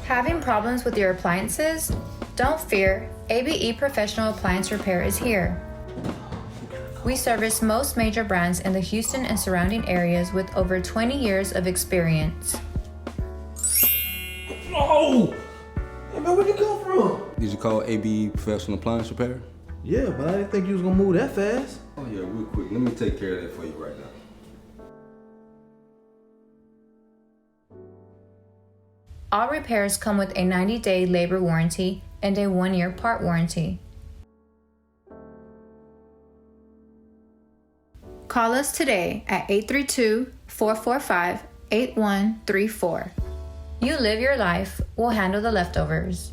Having problems with your appliances? Don't fear, ABE Professional Appliance Repair is here. We service most major brands in the Houston and surrounding areas with over 20 years of experience. Oh! Hey man, where'd you come from? Did you call ABE Professional Appliance Repair? Yeah, but I didn't think you was gonna move that fast. Oh yeah, real quick. Let me take care of that for you right now. All repairs come with a 90-day labor warranty and a 1-year part warranty. Call us today at 832-445-8134. You live your life, we'll handle the leftovers.